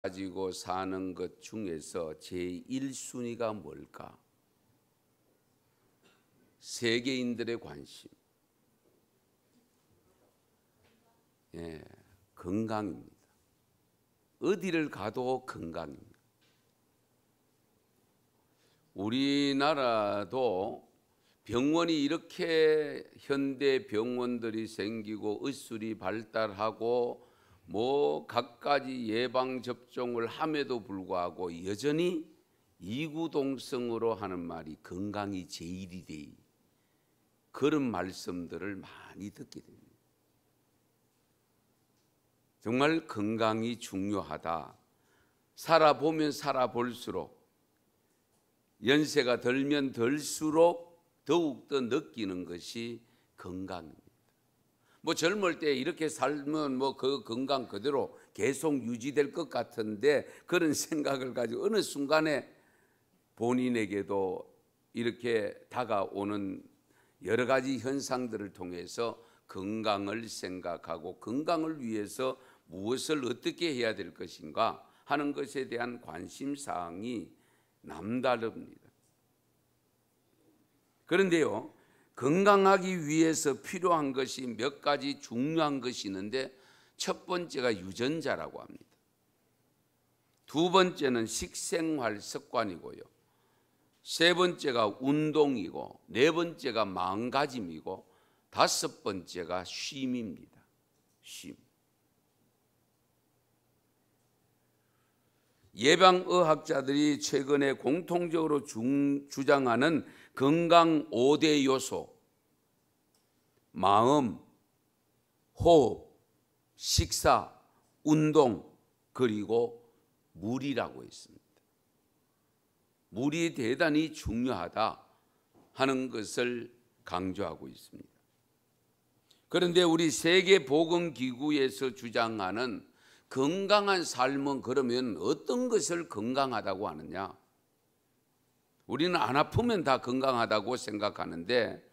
가지고 사는 것 중에서 제1순위가 뭘까? 세계인들의 관심. 건강입니다. 어디를 가도 건강입니다. 우리나라도 병원이 이렇게 현대 병원들이 생기고 의술이 발달하고 뭐 갖가지 예방 접종을 함에도 불구하고 여전히 이구동성으로 하는 말이 건강이 제일이되, 그런 말씀들을 많이 듣게 됩니다. 정말 건강이 중요하다. 살아보면 살아볼수록, 연세가 들면 들수록 더욱더 느끼는 것이 건강입니다. 뭐 젊을 때 이렇게 살면 뭐 그 건강 그대로 계속 유지될 것 같은데, 그런 생각을 가지고 어느 순간에 본인에게도 이렇게 다가오는 여러 가지 현상들을 통해서 건강을 생각하고 건강을 위해서 무엇을 어떻게 해야 될 것인가 하는 것에 대한 관심사항이 남다릅니다. 그런데요, 건강하기 위해서 필요한 것이 몇 가지 중요한 것이 있는데, 첫 번째가 유전자라고 합니다. 두 번째는 식생활 습관이고요, 세 번째가 운동이고, 네 번째가 마음가짐이고, 다섯 번째가 쉼입니다. 쉼. 예방의학자들이 최근에 공통적으로 주장하는 건강 5대 요소, 마음, 호흡, 식사, 운동, 그리고 물이라고 있습니다. 물이 대단히 중요하다 하는 것을 강조하고 있습니다. 그런데 우리 세계보건기구에서 주장하는 건강한 삶은 그러면 어떤 것을 건강하다고 하느냐? 우리는 안 아프면 다 건강하다고 생각하는데,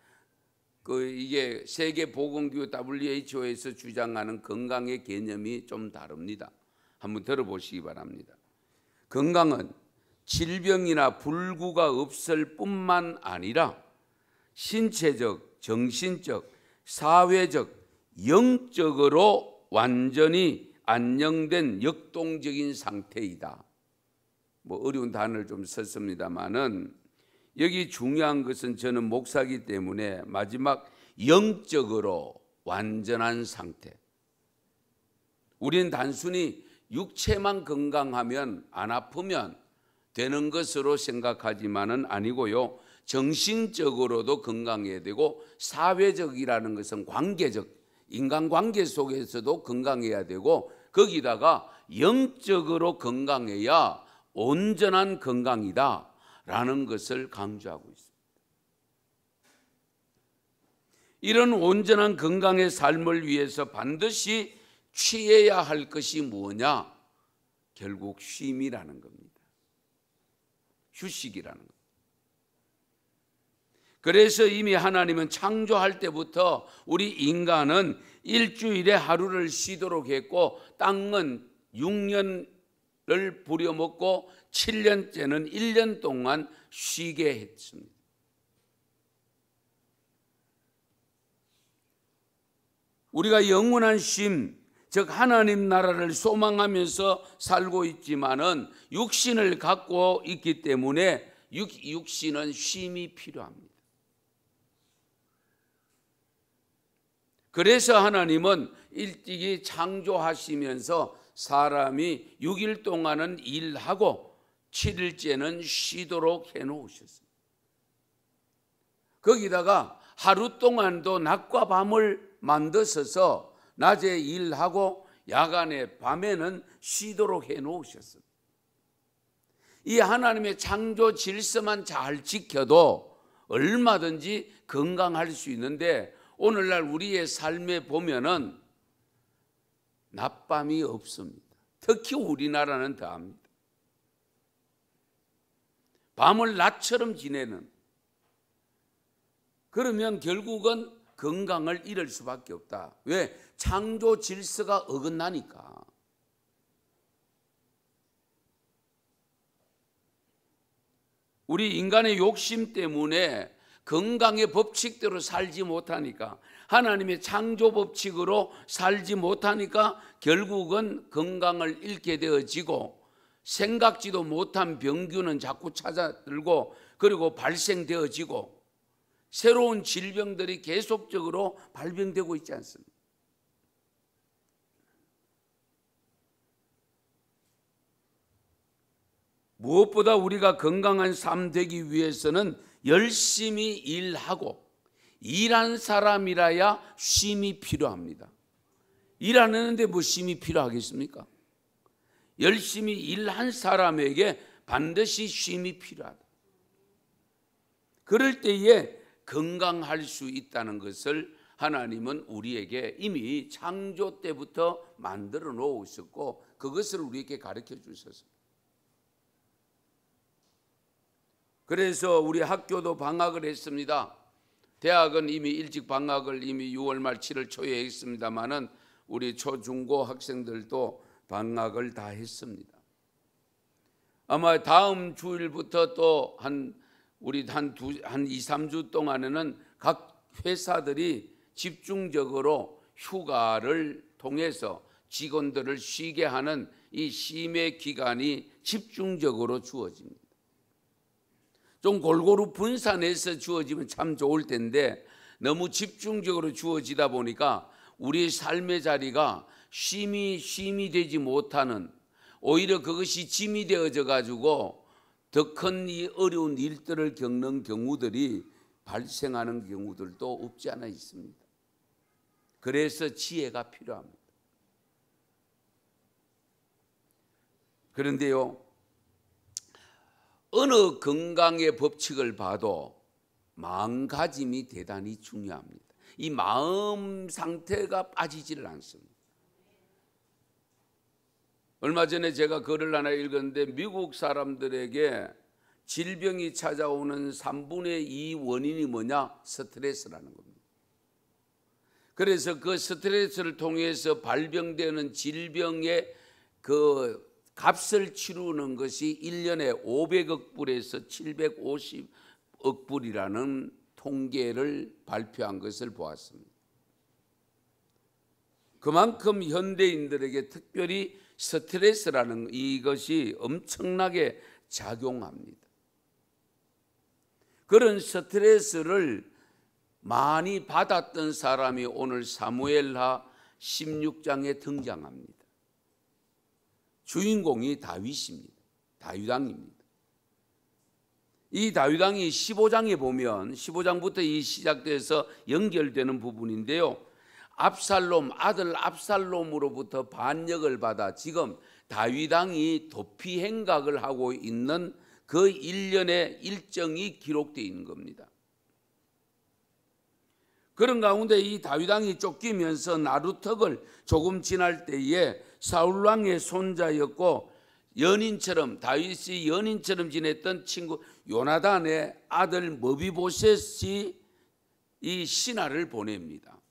이게 세계보건기구 WHO에서 주장하는 건강의 개념이 좀 다릅니다. 한번 들어보시기 바랍니다. 건강은 질병이나 불구가 없을 뿐만 아니라 신체적, 정신적, 사회적, 영적으로 완전히 안정된 역동적인 상태이다. 뭐 어려운 단어를 좀 썼습니다만은, 여기 중요한 것은, 저는 목사이기 때문에 마지막 영적으로 완전한 상태. 우리는 단순히 육체만 건강하면, 안 아프면 되는 것으로 생각하지만은 아니고요, 정신적으로도 건강해야 되고, 사회적이라는 것은 관계적, 인간관계 속에서도 건강해야 되고, 거기다가 영적으로 건강해야 온전한 건강이다 라는 것을 강조하고 있습니다. 이런 온전한 건강의 삶을 위해서 반드시 취해야 할 것이 뭐냐? 결국 쉼이라는 겁니다. 휴식이라는 것. 그래서 이미 하나님은 창조할 때부터 우리 인간은 일주일에 하루를 쉬도록 했고, 땅은 6년을 부려먹고 7년째는 1년 동안 쉬게 했습니다. 우리가 영원한 쉼, 즉 하나님 나라를 소망하면서 살고 있지만은 육신을 갖고 있기 때문에 육신은 쉼이 필요합니다. 그래서 하나님은 일찍이 창조하시면서 사람이 6일 동안은 일하고 7일째는 쉬도록 해놓으셨습니다. 거기다가 하루 동안도 낮과 밤을 만드셔서 낮에 일하고 야간에 밤에는 쉬도록 해놓으셨습니다. 이 하나님의 창조 질서만 잘 지켜도 얼마든지 건강할 수 있는데, 오늘날 우리의 삶에 보면은 낮밤이 없습니다. 특히 우리나라는 더합니다. 밤을 낮처럼 지내는, 그러면 결국은 건강을 잃을 수밖에 없다. 왜? 창조 질서가 어긋나니까. 우리 인간의 욕심 때문에 건강의 법칙대로 살지 못하니까, 하나님의 창조 법칙으로 살지 못하니까 결국은 건강을 잃게 되어지고 생각지도 못한 병균은 자꾸 찾아들고 그리고 발생되어지고 새로운 질병들이 계속적으로 발병되고 있지 않습니까? 무엇보다 우리가 건강한 삶 되기 위해서는 열심히 일하고, 일한 사람이라야 쉼이 필요합니다. 일 안 하는데 뭐 쉼이 필요하겠습니까? 열심히 일한 사람에게 반드시 쉼이 필요하다. 그럴 때에 건강할 수 있다는 것을 하나님은 우리에게 이미 창조 때부터 만들어 놓으셨고 그것을 우리에게 가르쳐 주셨습니다. 그래서 우리 학교도 방학을 했습니다. 대학은 이미 일찍 방학을 이미 6월 말 7월 초에 했습니다마는 우리 초중고 학생들도 방학을 다 했습니다. 아마 다음 주일부터 또 우리 한 2, 3주 동안에는 각 회사들이 집중적으로 휴가를 통해서 직원들을 쉬게 하는 이 쉼의 기간이 집중적으로 주어집니다. 좀 골고루 분산해서 주어지면 참 좋을 텐데 너무 집중적으로 주어지다 보니까 우리의 삶의 자리가 쉼이 되지 못하는, 오히려 그것이 짐이 되어져 가지고 더 큰 이 어려운 일들을 겪는 경우들이 발생하는 경우들도 없지 않아 있습니다. 그래서 지혜가 필요합니다. 그런데요, 어느 건강의 법칙을 봐도 마음가짐이 대단히 중요합니다. 이 마음 상태가 빠지지를 않습니다. 얼마 전에 제가 글을 하나 읽었는데 미국 사람들에게 질병이 찾아오는 3분의 2 원인이 뭐냐? 스트레스라는 겁니다. 그래서 그 스트레스를 통해서 발병되는 질병의 그 값을 치르는 것이 1년에 500억 불에서 750억 불이라는 통계를 발표한 것을 보았습니다. 그만큼 현대인들에게 특별히 스트레스라는 이것이 엄청나게 작용합니다. 그런 스트레스를 많이 받았던 사람이 오늘 사무엘하 16장에 등장합니다. 주인공이 다윗입니다. 다윗왕입니다. 이 다윗왕이 15장에 보면 15장부터 이 시작돼서 연결되는 부분인데요. 아들 압살롬으로부터 반역을 받아 지금 다윗왕이 도피 행각을 하고 있는 그 일련의 일정이 기록되어 있는 겁니다. 그런 가운데 이 다윗왕이 쫓기면서 나루턱을 조금 지날 때에 사울왕의 손자였고 연인처럼, 다윗이 연인처럼 지냈던 친구 요나단의 아들 머비보셋이 이 신하를 보냅니다.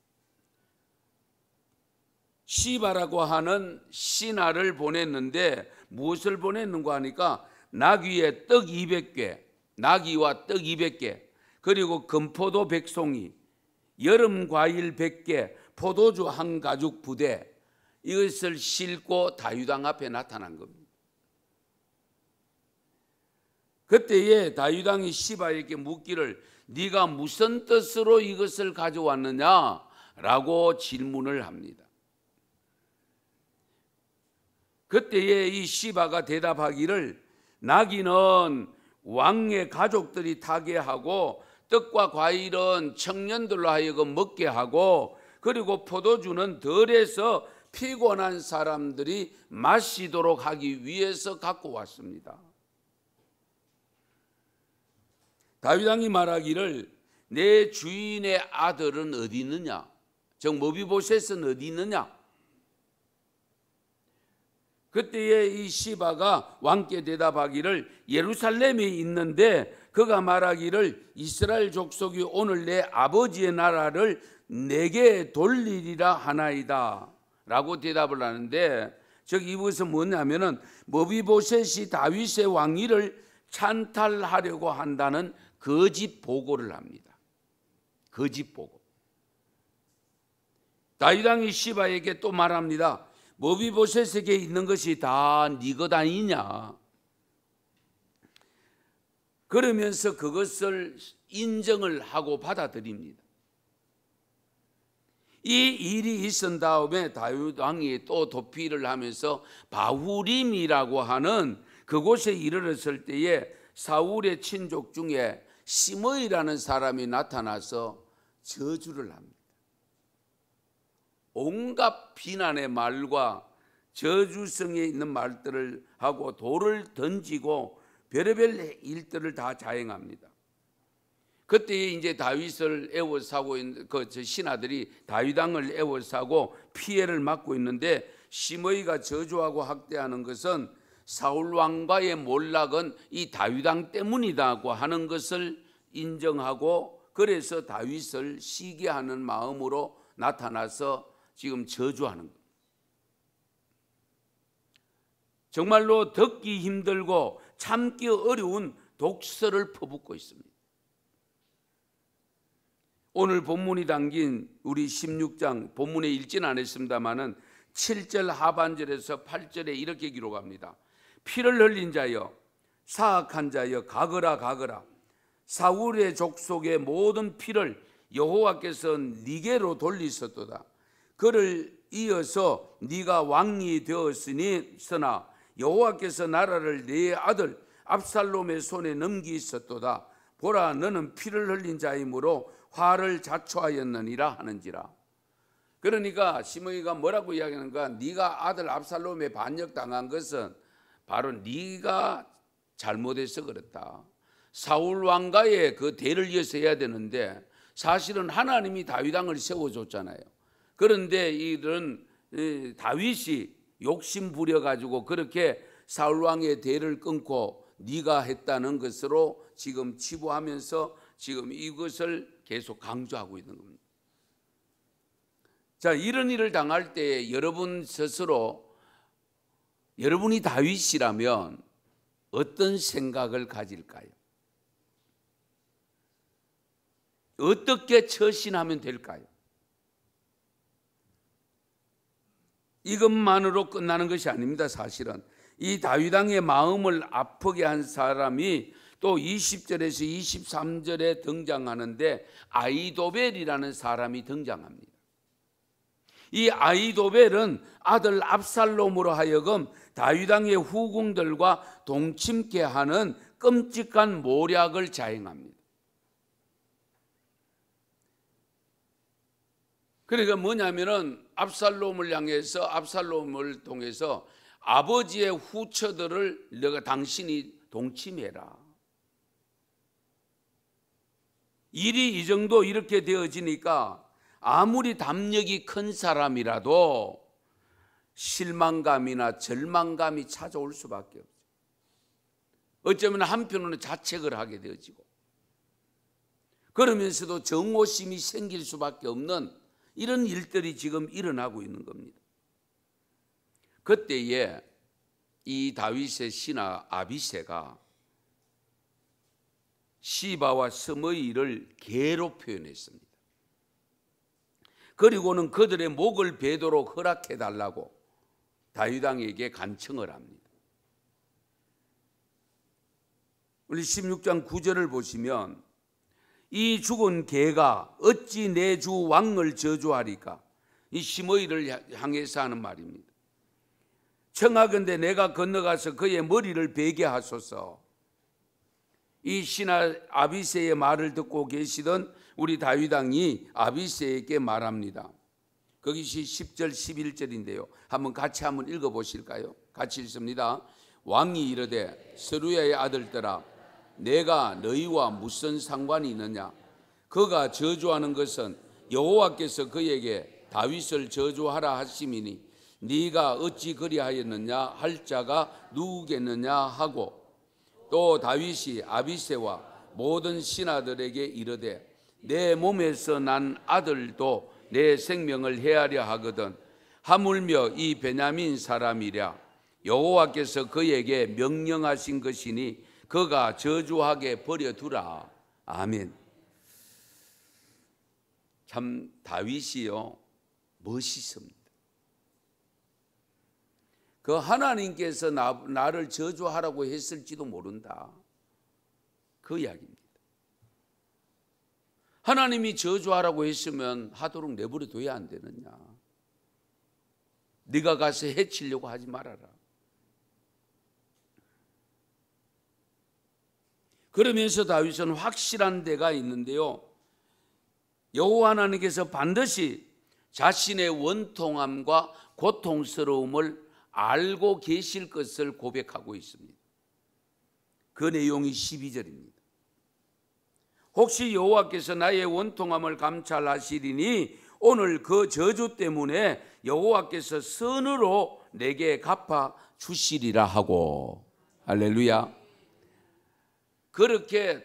시바라고 하는 신하를 보냈는데 무엇을 보냈는가 하니까 나귀의 떡 200개, 나귀와 떡 200개, 그리고 금포도 100송이, 여름 과일 100개, 포도주 한 가죽 부대, 이것을 싣고 다윗왕 앞에 나타난 겁니다. 그때에 다윗왕이 시바에게 묻기를 네가 무슨 뜻으로 이것을 가져왔느냐라고 질문을 합니다. 그때에 이 시바가 대답하기를 나귀는 왕의 가족들이 타게 하고 떡과 과일은 청년들로 하여금 먹게 하고 그리고 포도주는 덜해서 피곤한 사람들이 마시도록 하기 위해서 갖고 왔습니다. 다윗왕이 말하기를 내 주인의 아들은 어디 있느냐? 즉 머비보셋은 어디 있느냐? 그때에 이 시바가 왕께 대답하기를 예루살렘에 있는데 그가 말하기를 이스라엘 족속이 오늘 내 아버지의 나라를 내게 돌리리라 하나이다 라고 대답을 하는데, 즉 이것은 뭐냐면은 머비보셋이 다윗의 왕위를 찬탈하려고 한다는 거짓 보고를 합니다. 거짓 보고. 다윗 왕이 시바에게 또 말합니다. 머비보셋에게 있는 것이 다 네 것 아니냐. 그러면서 그것을 인정을 하고 받아들입니다. 이 일이 있은 다음에 다윗 왕이 또 도피를 하면서 바후림이라고 하는 그곳에 이르렀을 때에 사울의 친족 중에 시므이라는 사람이 나타나서 저주를 합니다. 온갖 비난의 말과 저주성에 있는 말들을 하고 돌을 던지고 별의별 일들을 다 자행합니다. 그때 이제 다윗을 애워싸고 있는 그 신하들이 다윗 왕을 애워싸고 피해를 막고 있는데 시므이가 저주하고 학대하는 것은 사울 왕과의 몰락은 이 다윗 왕 때문이다고 하는 것을 인정하고 그래서 다윗을 시기하는 마음으로 나타나서 지금 저주하는 겁니다. 정말로 듣기 힘들고 참기 어려운 독설을 퍼붓고 있습니다. 오늘 본문이 담긴 우리 16장 본문에 읽지는 않았습니다마는 7절 하반절에서 8절에 이렇게 기록합니다. 피를 흘린 자여 사악한 자여 가거라 가거라. 사울의 족속의 모든 피를 여호와께서 네게로 돌리셨도다. 그를 이어서 네가 왕이 되었으니 쓰나 여호와께서 나라를 네 아들 압살롬의 손에 넘기셨도다. 보라 너는 피를 흘린 자이므로 화를 자초하였느니라 하는지라. 그러니까 시므이가 뭐라고 이야기하는가? 네가 아들 압살롬에 반역당한 것은 바로 네가 잘못해서 그렇다. 사울 왕과의 그 대를 이어서 해야 되는데 사실은 하나님이 다윗 왕을 세워줬잖아요. 그런데 이들은 다윗이 욕심 부려가지고 그렇게 사울 왕의 대를 끊고 네가 했다는 것으로 지금 치부하면서 지금 이것을 계속 강조하고 있는 겁니다. 자, 이런 일을 당할 때 여러분 스스로 여러분이 다윗이라면 어떤 생각을 가질까요? 어떻게 처신하면 될까요? 이것만으로 끝나는 것이 아닙니다. 사실은 이 다윗 왕의 마음을 아프게 한 사람이 또 20절에서 23절에 등장하는데 아히도벨이라는 사람이 등장합니다. 이 아히도벨은 아들 압살롬으로 하여금 다윗 왕의 후궁들과 동침케 하는 끔찍한 모략을 자행합니다. 그러니까 뭐냐면은 압살롬을 향해서 압살롬을 통해서 아버지의 후처들을 너가 당신이 동침해라. 일이 이 정도 이렇게 되어지니까 아무리 담력이 큰 사람이라도 실망감이나 절망감이 찾아올 수밖에 없어요. 어쩌면 한편으로는 자책을 하게 되어지고 그러면서도 정오심이 생길 수밖에 없는 이런 일들이 지금 일어나고 있는 겁니다. 그때에 이 다윗의 신하 아비새가 시바와 스므이를 개로 표현했습니다. 그리고는 그들의 목을 베도록 허락해달라고 다윗 왕에게 간청을 합니다. 우리 16장 9절을 보시면 이 죽은 개가 어찌 내 주 왕을 저주하리까? 이 시므이를 향해서 하는 말입니다. 청하건대 내가 건너가서 그의 머리를 베게 하소서. 이 신하 아비새의 말을 듣고 계시던 우리 다윗 왕이 아비새에게 말합니다. 거기시 10절 11절인데요. 한번 같이 한번 읽어보실까요? 같이 읽습니다. 왕이 이르되 스루야의 아들들아 내가 너희와 무슨 상관이 있느냐? 그가 저주하는 것은 여호와께서 그에게 다윗을 저주하라 하심이니 네가 어찌 그리하였느냐 할 자가 누구겠느냐 하고 또 다윗이 아비새와 모든 신하들에게 이르되 내 몸에서 난 아들도 내 생명을 해하려 하거든 하물며 이 베냐민 사람이랴 여호와께서 그에게 명령하신 것이니 그가 저주하게 버려두라. 아멘. 참 다윗이요 멋있습니다. 그 하나님께서 나를 저주하라고 했을지도 모른다. 그 이야기입니다. 하나님이 저주하라고 했으면 하도록 내버려 둬야 안 되느냐. 네가 가서 해치려고 하지 말아라. 그러면서 다윗은 확실한 데가 있는데요. 여호와 하나님께서 반드시 자신의 원통함과 고통스러움을 알고 계실 것을 고백하고 있습니다. 그 내용이 12절입니다. 혹시 여호와께서 나의 원통함을 감찰하시리니 오늘 그 저주 때문에 여호와께서 선으로 내게 갚아 주시리라 하고. 할렐루야. 그렇게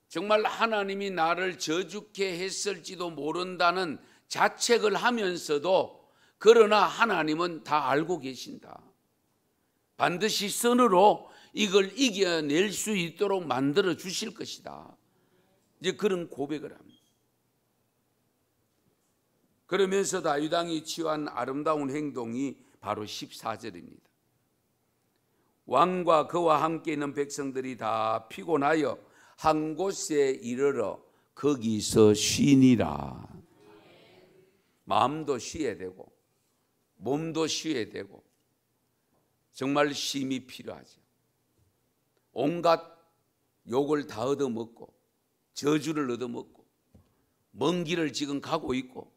정말 하나님이 나를 저주케 했을지도 모른다는 자책을 하면서도 그러나 하나님은 다 알고 계신다. 반드시 선으로 이걸 이겨낼 수 있도록 만들어 주실 것이다. 이제 그런 고백을 합니다. 그러면서 다윗 왕이 취한 아름다운 행동이 바로 14절입니다. 왕과 그와 함께 있는 백성들이 다 피곤하여 한 곳에 이르러 거기서 쉬니라. 마음도 쉬어야 되고 몸도 쉬어야 되고 정말 쉼이 필요하죠. 온갖 욕을 다 얻어먹고 저주를 얻어먹고 먼 길을 지금 가고 있고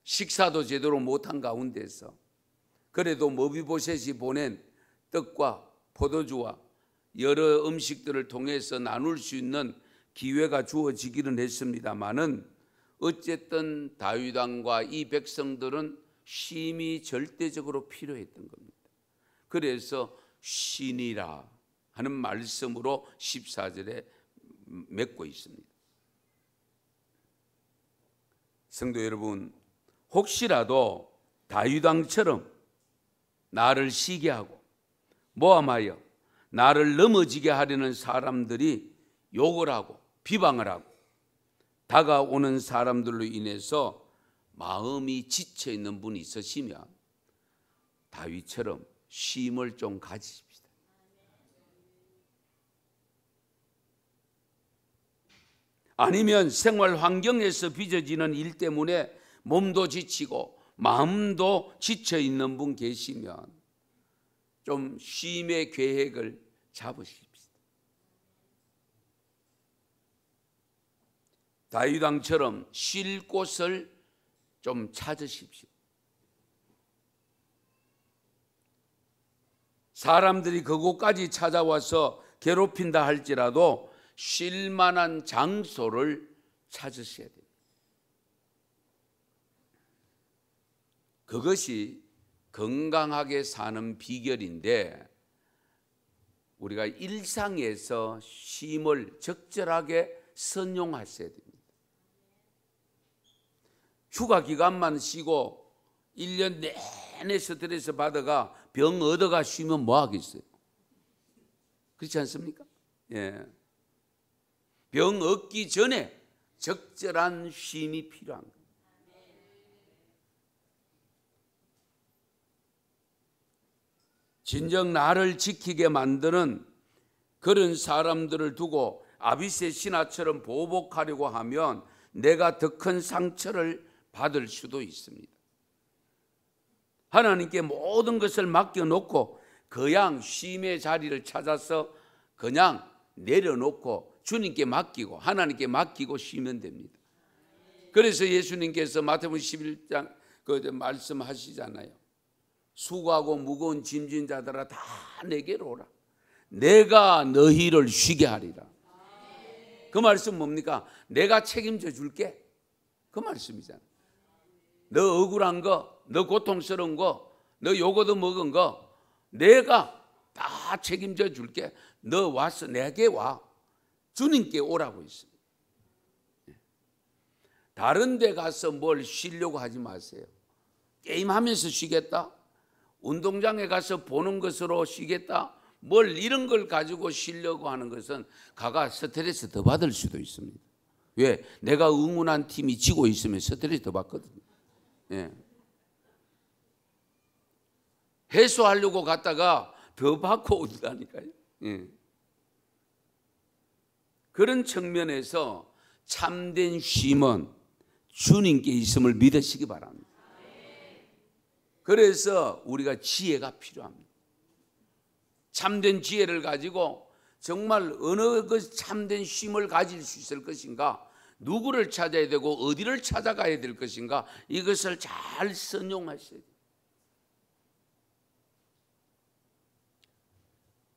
식사도 제대로 못한 가운데서 그래도 머비보셋이 보낸 떡과 포도주와 여러 음식들을 통해서 나눌 수 있는 기회가 주어지기는 했습니다마는 어쨌든 다윗 왕과 이 백성들은 쉼이 절대적으로 필요했던 겁니다. 그래서 쉬니라 하는 말씀으로 14절에 맺고 있습니다. 성도 여러분, 혹시라도 다윗 왕처럼 나를 쉬게 하고 모함하여 나를 넘어지게 하려는 사람들이 욕을 하고 비방을 하고 다가오는 사람들로 인해서 마음이 지쳐 있는 분이 있으시면 다윗처럼 쉼을 좀 가지십시다. 아니면 생활 환경에서 빚어지는 일 때문에 몸도 지치고 마음도 지쳐 있는 분 계시면 좀 쉼의 계획을 잡으십시다. 다윗 왕처럼 쉴 곳을 좀 찾으십시오. 사람들이 그곳까지 찾아와서 괴롭힌다 할지라도 쉴 만한 장소를 찾으셔야 됩니다. 그것이 건강하게 사는 비결인데 우리가 일상에서 쉼을 적절하게 선용하셔야 됩니다. 휴가 기간만 쉬고 1년 내내 스트레스 받아가 병 얻어가 쉬면 뭐 하겠어요? 그렇지 않습니까? 예. 병 얻기 전에 적절한 쉼이 필요한 겁니다. 진정 나를 지키게 만드는 그런 사람들을 두고 아비새 신하처럼 보복하려고 하면 내가 더 큰 상처를 받을 수도 있습니다. 하나님께 모든 것을 맡겨놓고 그냥 쉼의 자리를 찾아서 그냥 내려놓고 주님께 맡기고 하나님께 맡기고 쉬면 됩니다. 그래서 예수님께서 마태복음 11장 그 말씀하시잖아요. 수고하고 무거운 짐진 자들아 다 내게로 오라. 내가 너희를 쉬게 하리라. 그 말씀 뭡니까? 내가 책임져 줄게. 그 말씀이잖아요. 너 억울한 거, 너 고통스러운 거, 너 욕 얻어먹은 거 내가 다 책임져 줄게. 너 와서 내게 와. 주님께 오라고 있습니다. 다른 데 가서 뭘 쉬려고 하지 마세요. 게임하면서 쉬겠다? 운동장에 가서 보는 것으로 쉬겠다? 뭘 이런 걸 가지고 쉬려고 하는 것은 가가 스트레스 더 받을 수도 있습니다. 왜? 내가 응원한 팀이 지고 있으면 스트레스 더 받거든요. 예. 해소하려고 갔다가 더 받고 온다니까요. 예. 그런 측면에서 참된 쉼은 주님께 있음을 믿으시기 바랍니다. 그래서 우리가 지혜가 필요합니다. 참된 지혜를 가지고 정말 어느 그 참된 쉼을 가질 수 있을 것인가, 누구를 찾아야 되고 어디를 찾아가야 될 것인가, 이것을 잘 선용하셔야 돼요.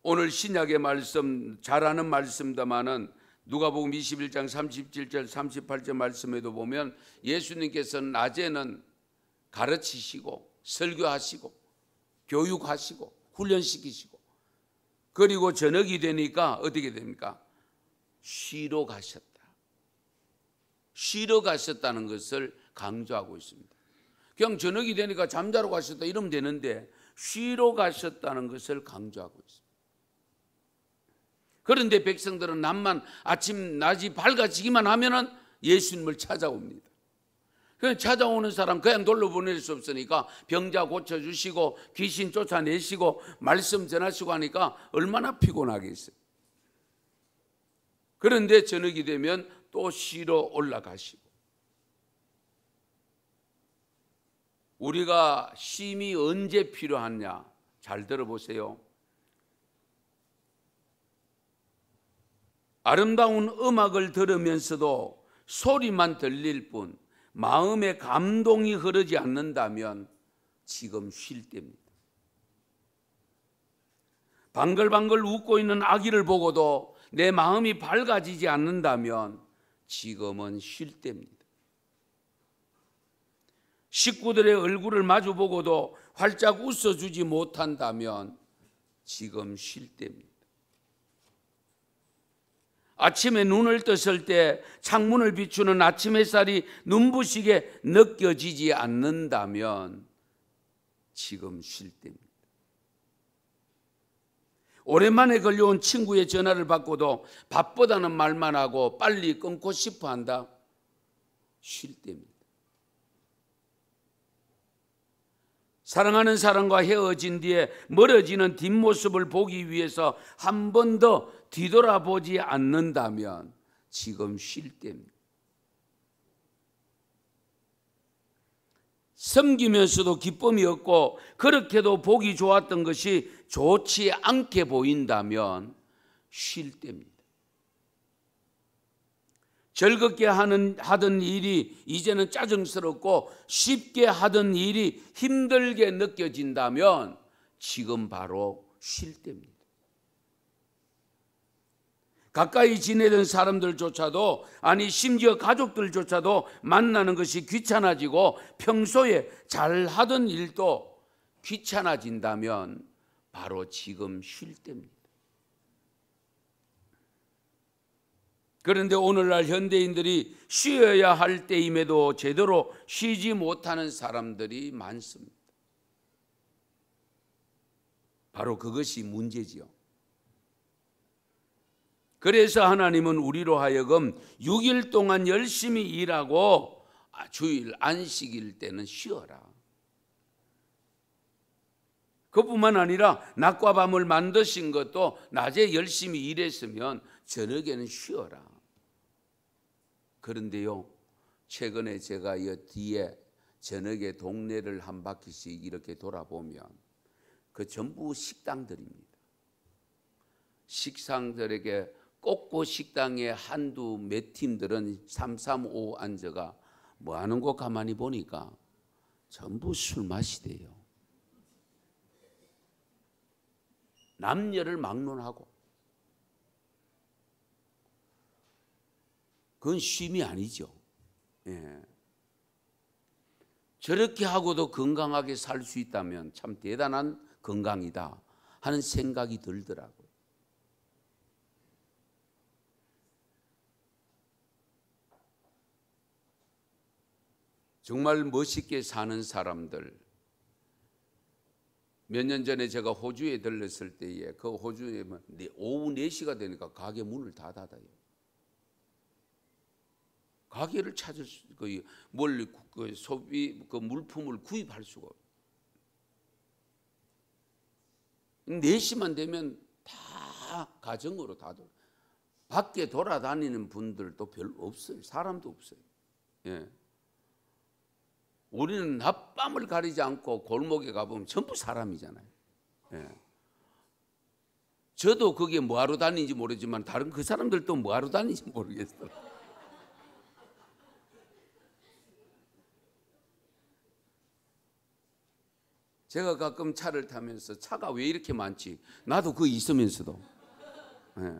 오늘 신약의 말씀 잘 아는 말씀다마는 누가복음 21장 37절 38절 말씀에도 보면 예수님께서는 낮에는 가르치시고 설교하시고 교육하시고 훈련시키시고, 그리고 저녁이 되니까 어떻게 됩니까? 쉬러 가셨다. 쉬러 가셨다는 것을 강조하고 있습니다. 그냥 저녁이 되니까 잠자러 가셨다 이러면 되는데 쉬러 가셨다는 것을 강조하고 있습니다. 그런데 백성들은 낮이 밝아지기만 하면은 예수님을 찾아옵니다. 그냥 찾아오는 사람 그냥 놀러 보낼 수 없으니까 병자 고쳐주시고 귀신 쫓아내시고 말씀 전하시고 하니까 얼마나 피곤하겠어요. 그런데 저녁이 되면 또 쉬러 올라가시고, 우리가 쉼이 언제 필요하냐 잘 들어보세요. 아름다운 음악을 들으면서도 소리만 들릴 뿐 마음에 감동이 흐르지 않는다면 지금 쉴 때입니다. 방글방글 웃고 있는 아기를 보고도 내 마음이 밝아지지 않는다면 지금은 쉴 때입니다. 식구들의 얼굴을 마주보고도 활짝 웃어주지 못한다면 지금 쉴 때입니다. 아침에 눈을 떴을 때 창문을 비추는 아침 햇살이 눈부시게 느껴지지 않는다면 지금 쉴 때입니다. 오랜만에 걸려온 친구의 전화를 받고도 바쁘다는 말만 하고 빨리 끊고 싶어 한다. 쉴 때입니다. 사랑하는 사람과 헤어진 뒤에 멀어지는 뒷모습을 보기 위해서 한 번 더 뒤돌아보지 않는다면 지금 쉴 때입니다. 섬기면서도 기쁨이 없고 그렇게도 보기 좋았던 것이 좋지 않게 보인다면 쉴 때입니다. 즐겁게 하던 일이 이제는 짜증스럽고 쉽게 하던 일이 힘들게 느껴진다면 지금 바로 쉴 때입니다. 가까이 지내던 사람들조차도, 아니 심지어 가족들조차도 만나는 것이 귀찮아지고 평소에 잘하던 일도 귀찮아진다면 바로 지금 쉴 때입니다. 그런데 오늘날 현대인들이 쉬어야 할 때임에도 제대로 쉬지 못하는 사람들이 많습니다. 바로 그것이 문제지요. 그래서 하나님은 우리로 하여금 6일 동안 열심히 일하고 주일 안식일 때는 쉬어라. 그뿐만 아니라 낮과 밤을 만드신 것도 낮에 열심히 일했으면 저녁에는 쉬어라. 그런데요, 최근에 제가 이 뒤에 저녁에 동네를 한 바퀴씩 이렇게 돌아보면 그 전부 식당들입니다. 식당들에게 꼭고 식당에 한두 몇 팀들은 335 앉아가 뭐 하는 거 가만히 보니까 전부 술 마시대요. 남녀를 막론하고. 그건 쉼이 아니죠. 예. 저렇게 하고도 건강하게 살 수 있다면 참 대단한 건강이다 하는 생각이 들더라고요. 정말 멋있게 사는 사람들, 몇 년 전에 제가 호주에 들렀을 때에 그 호주에 오후 4시가 되니까 가게 문을 다 닫아요. 가게를 찾을 수, 그 소비 그 물품을 구입할 수가 없어요. 4시만 되면 다 가정으로 다 돌아. 밖에 돌아다니는 분들도 별로 없어요. 사람도 없어요. 예. 우리는 낮밤을 가리지 않고 골목에 가보면 전부 사람이잖아요. 예. 저도 그게 뭐하러 다니는지 모르지만 다른 그 사람들도 뭐하러 다니는지 모르겠어요. 제가 가끔 차를 타면서 차가 왜 이렇게 많지? 나도 그거 있으면서도. 예.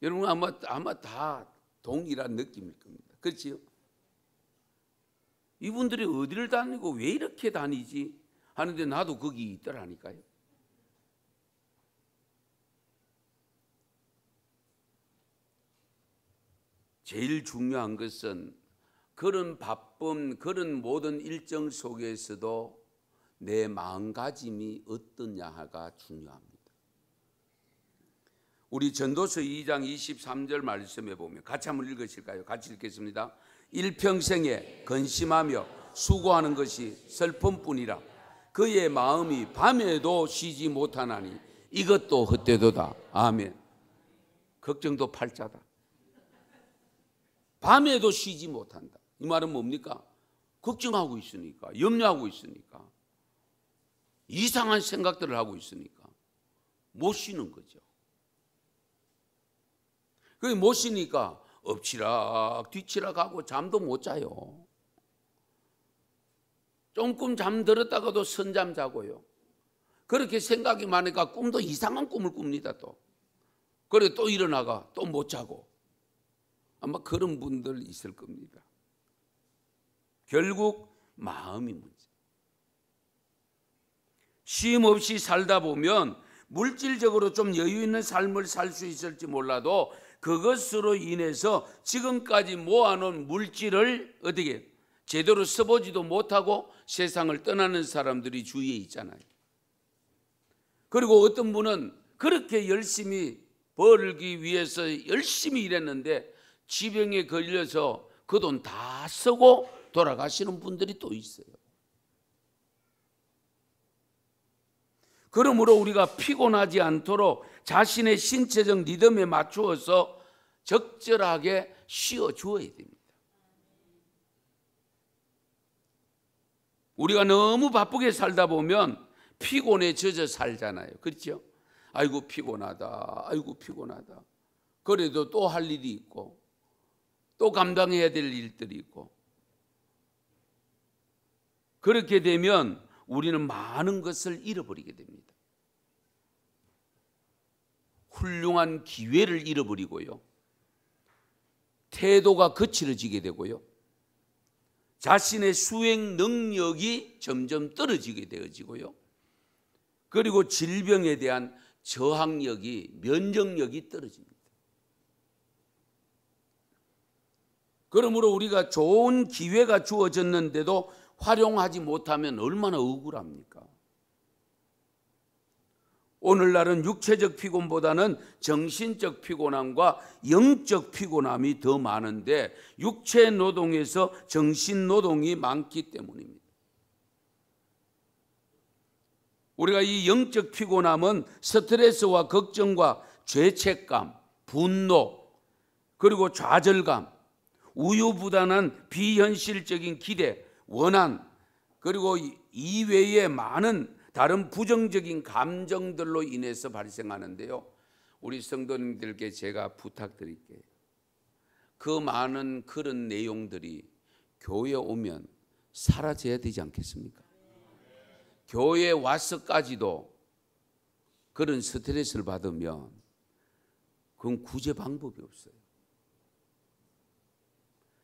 여러분 아마 다 동일한 느낌일 겁니다. 그렇지요? 이분들이 어디를 다니고 왜 이렇게 다니지? 하는데 나도 거기 있더라니까요. 제일 중요한 것은 그런 바쁨, 그런 모든 일정 속에서도 내 마음가짐이 어떠냐가 중요합니다. 우리 전도서 2장 23절 말씀에 보면 같이 한번 읽으실까요? 같이 읽겠습니다. 일평생에 근심하며 수고하는 것이 슬픔뿐이라 그의 마음이 밤에도 쉬지 못하나니 이것도 헛되도다. 아멘. 걱정도 팔자다. 밤에도 쉬지 못한다. 이 말은 뭡니까? 걱정하고 있으니까, 염려하고 있으니까, 이상한 생각들을 하고 있으니까 못 쉬는 거죠. 그게 못 쉬니까 엎치락 뒤치락 하고 잠도 못 자요. 조금 잠들었다가도 선잠 자고요. 그렇게 생각이 많으니까 꿈도 이상한 꿈을 꿉니다. 또 그래 또 일어나가 또 못 자고. 아마 그런 분들 있을 겁니다. 결국 마음이 문제. 쉼 없이 살다 보면 물질적으로 좀 여유 있는 삶을 살 수 있을지 몰라도 그것으로 인해서 지금까지 모아놓은 물질을 어떻게 제대로 써보지도 못하고 세상을 떠나는 사람들이 주위에 있잖아요. 그리고 어떤 분은 그렇게 열심히 벌기 위해서 열심히 일했는데 지병에 걸려서 그 돈 다 쓰고 돌아가시는 분들이 또 있어요. 그러므로 우리가 피곤하지 않도록 자신의 신체적 리듬에 맞추어서 적절하게 쉬어주어야 됩니다. 우리가 너무 바쁘게 살다 보면 피곤에 젖어 살잖아요. 그렇죠? 아이고 피곤하다. 아이고 피곤하다. 그래도 또 할 일이 있고 또 감당해야 될 일들이 있고 그렇게 되면 우리는 많은 것을 잃어버리게 됩니다. 훌륭한 기회를 잃어버리고요. 태도가 거칠어지게 되고요. 자신의 수행 능력이 점점 떨어지게 되어지고요. 그리고 질병에 대한 저항력이, 면역력이 떨어집니다. 그러므로 우리가 좋은 기회가 주어졌는데도 활용하지 못하면 얼마나 억울합니까? 오늘날은 육체적 피곤보다는 정신적 피곤함과 영적 피곤함이 더 많은데 육체 노동에서 정신 노동이 많기 때문입니다. 우리가 이 영적 피곤함은 스트레스와 걱정과 죄책감, 분노, 그리고 좌절감, 우유부단한 비현실적인 기대, 원한, 그리고 이외의 많은 다른 부정적인 감정들로 인해서 발생하는데요. 우리 성도님들께 제가 부탁드릴게요. 그 많은 그런 내용들이 교회에 오면 사라져야 되지 않겠습니까? 교회에 와서까지도 그런 스트레스를 받으면 그건 구제 방법이 없어요.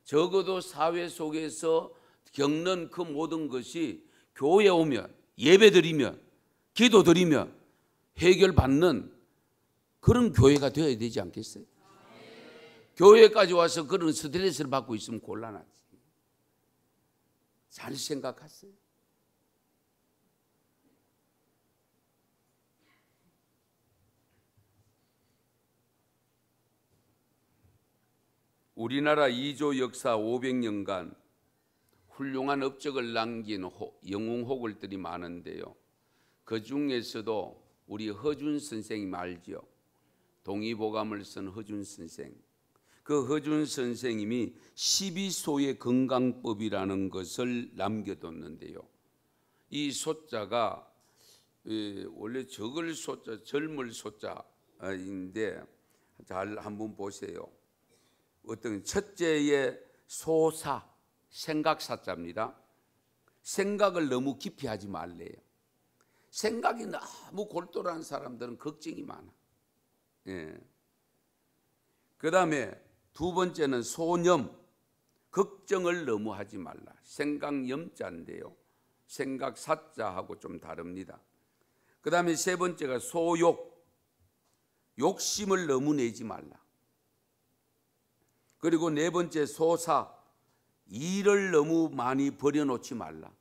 적어도 사회 속에서 겪는 그 모든 것이 교회에 오면, 예배 드리면, 기도 드리면 해결받는 그런 교회가 되어야 되지 않겠어요? 교회까지 와서 그런 스트레스를 받고 있으면 곤란하지. 잘 생각하세요. 우리나라 이조 역사 500년간 훌륭한 업적을 남긴 영웅호걸들이 많은데요. 그 중에서도 우리 허준 선생님 알죠? 동의보감을 쓴 허준 선생. 그 허준 선생님이 12소의 건강법이라는 것을 남겨뒀는데요. 이 소자가 원래 적을 소자, 젊을 소자인데 잘 한번 보세요. 어떤 첫째의 소사, 생각사자입니다. 생각을 너무 깊이 하지 말래요. 생각이 너무 골똘한 사람들은 걱정이 많아. 그 다음에 두 번째는 소념, 걱정을 너무 하지 말라. 생각염자인데요. 생각사자하고 좀 다릅니다. 그 다음에 세 번째가 소욕, 욕심을 너무 내지 말라. 그리고 네 번째 소사, 일을 너무 많이 버려놓지 말라.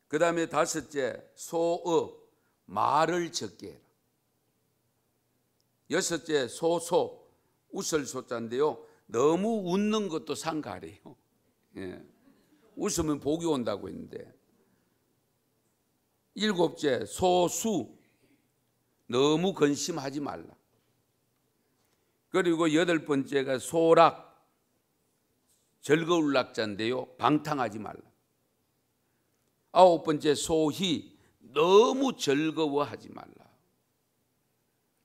그 다음에 다섯째 소업, 말을 적게 해라. 여섯째 소소, 웃을 소자인데요. 너무 웃는 것도 상가래요. 웃으면 복이 온다고 했는데. 일곱째 소수, 너무 근심하지 말라. 그리고 여덟 번째가 소락, 즐거울 낙자인데요. 방탕하지 말라. 아홉 번째 소희, 너무 즐거워하지 말라.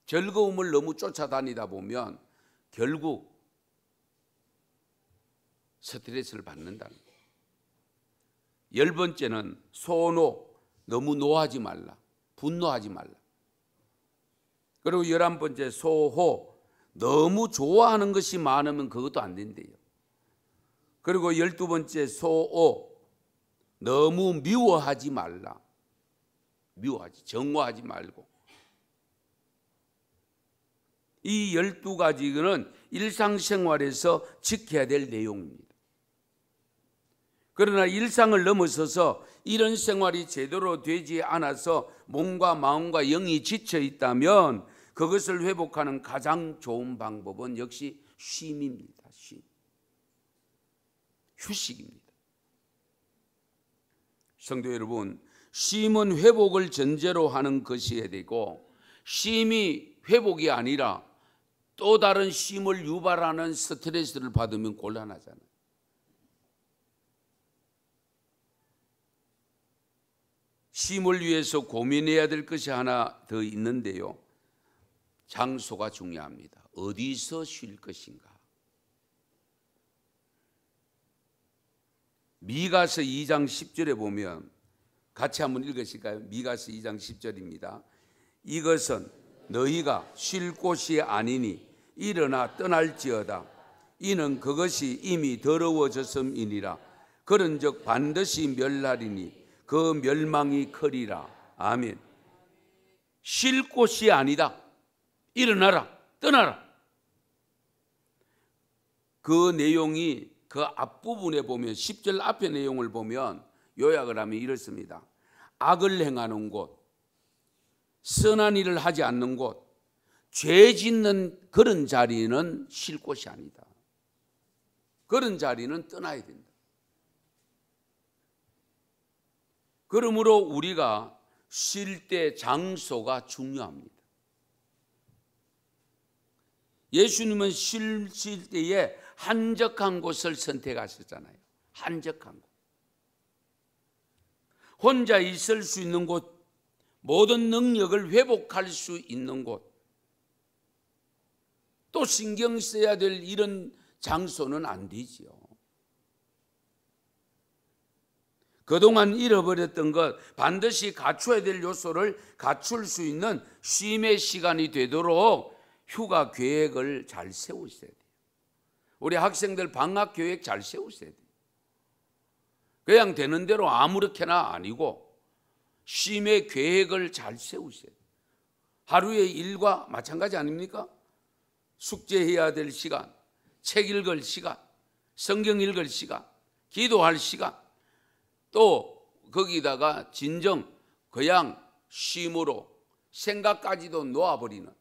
즐거움을 너무 쫓아다니다 보면 결국 스트레스를 받는다는 거예요. 열 번째는 소노, 너무 노하지 말라. 분노하지 말라. 그리고 11번째 소호, 너무 좋아하는 것이 많으면 그것도 안 된대요. 그리고 12번째 소오, 너무 미워하지 말라. 정오하지 말고. 이 12가지는 일상생활에서 지켜야 될 내용입니다. 그러나 일상을 넘어서서 이런 생활이 제대로 되지 않아서 몸과 마음과 영이 지쳐 있다면 그것을 회복하는 가장 좋은 방법은 역시 쉼입니다. 휴식입니다. 성도 여러분, 쉼은 회복을 전제로 하는 것이어야 되고, 쉼이 회복이 아니라 또 다른 쉼을 유발하는 스트레스를 받으면 곤란하잖아요. 쉼을 위해서 고민해야 될 것이 하나 더 있는데요. 장소가 중요합니다. 어디서 쉴 것인가? 미가서 2장 10절에 보면 같이 한번 읽으실까요? 미가서 2장 10절입니다. 이것은 너희가 쉴 곳이 아니니 일어나 떠날지어다. 이는 그것이 이미 더러워졌음이니라. 그런즉 반드시 멸하리니 그 멸망이 크리라. 아멘. 쉴 곳이 아니다. 일어나라, 떠나라. 그 내용이 그 앞부분에 보면 10절 앞의 내용을 보면 요약을 하면 이렇습니다. 악을 행하는 곳, 선한 일을 하지 않는 곳, 죄 짓는 그런 자리는 쉴 곳이 아니다. 그런 자리는 떠나야 된다. 그러므로 우리가 쉴 때 장소가 중요합니다. 예수님은 쉴 때에 한적한 곳을 선택하셨잖아요. 한적한 곳. 혼자 있을 수 있는 곳, 모든 능력을 회복할 수 있는 곳, 또 신경 써야 될 이런 장소는 안 되지요. 그동안 잃어버렸던 것, 반드시 갖춰야 될 요소를 갖출 수 있는 쉼의 시간이 되도록 휴가 계획을 잘 세우셔야 돼요. 우리 학생들 방학 계획 잘 세우셔야 돼요. 그냥 되는 대로 아무렇게나 아니고 쉼의 계획을 잘 세우셔야 돼요. 하루의 일과 마찬가지 아닙니까? 숙제해야 될 시간, 책 읽을 시간, 성경 읽을 시간, 기도할 시간, 또 거기다가 진정 그냥 쉼으로 생각까지도 놓아버리는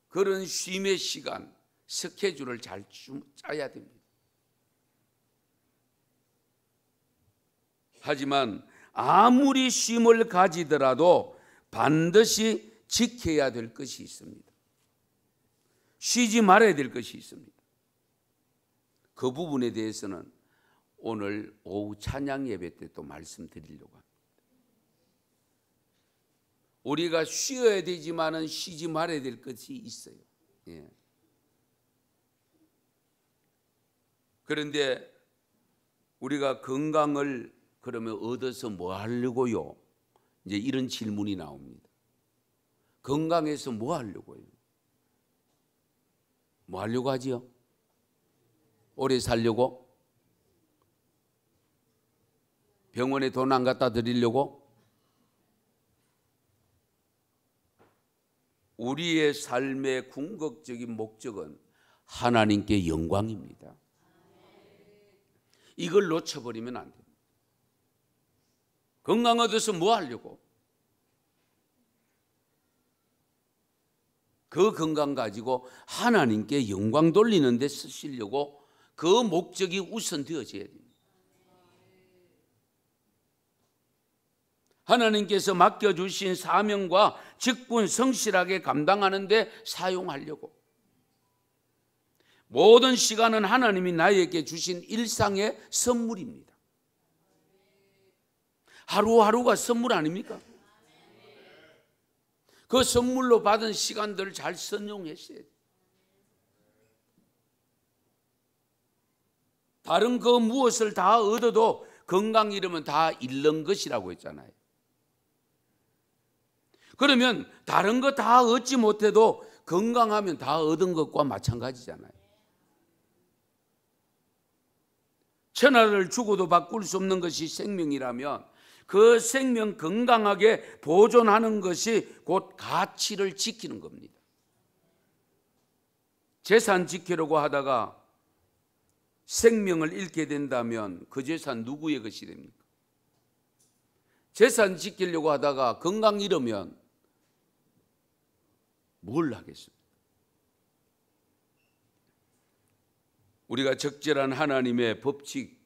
그런 쉼의 시간, 스케줄을 잘 짜야 됩니다. 하지만 아무리 쉼을 가지더라도 반드시 지켜야 될 것이 있습니다. 쉬지 말아야 될 것이 있습니다. 그 부분에 대해서는 오늘 오후 찬양 예배 때 또 말씀드리려고 합니다. 우리가 쉬어야 되지만은 쉬지 말아야 될 것이 있어요. 예. 그런데 우리가 건강을 그러면 얻어서 뭐 하려고요? 이제 이런 질문이 나옵니다. 건강해서 뭐 하려고요? 뭐 하려고 하지요? 오래 살려고? 병원에 돈 안 갖다 드리려고? 우리의 삶의 궁극적인 목적은 하나님께 영광입니다. 이걸 놓쳐버리면 안 됩니다. 건강 얻어서 뭐 하려고? 그 건강 가지고 하나님께 영광 돌리는 데 쓰시려고 그 목적이 우선 되어져야 됩니다. 하나님께서 맡겨주신 사명과 직분 성실하게 감당하는 데 사용하려고. 모든 시간은 하나님이 나에게 주신 일상의 선물입니다. 하루하루가 선물 아닙니까? 그 선물로 받은 시간들을 잘 선용했어야 돼요. 다른 그 무엇을 다 얻어도 건강 잃으면 다 잃는 것이라고 했잖아요. 그러면 다른 거 다 얻지 못해도 건강하면 다 얻은 것과 마찬가지잖아요. 천하를 주고도 바꿀 수 없는 것이 생명이라면 그 생명 건강하게 보존하는 것이 곧 가치를 지키는 겁니다. 재산 지키려고 하다가 생명을 잃게 된다면 그 재산 누구의 것이 됩니까? 재산 지키려고 하다가 건강 잃으면 뭘 하겠습니까? 우리가 적절한 하나님의 법칙,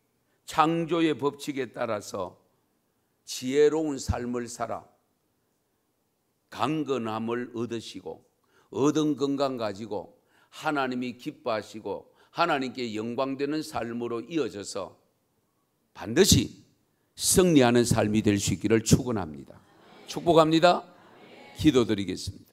창조의 법칙에 따라서 지혜로운 삶을 살아 강건함을 얻으시고 얻은 건강 가지고 하나님이 기뻐하시고 하나님께 영광되는 삶으로 이어져서 반드시 승리하는 삶이 될 수 있기를 축원합니다. 축복합니다. 기도드리겠습니다.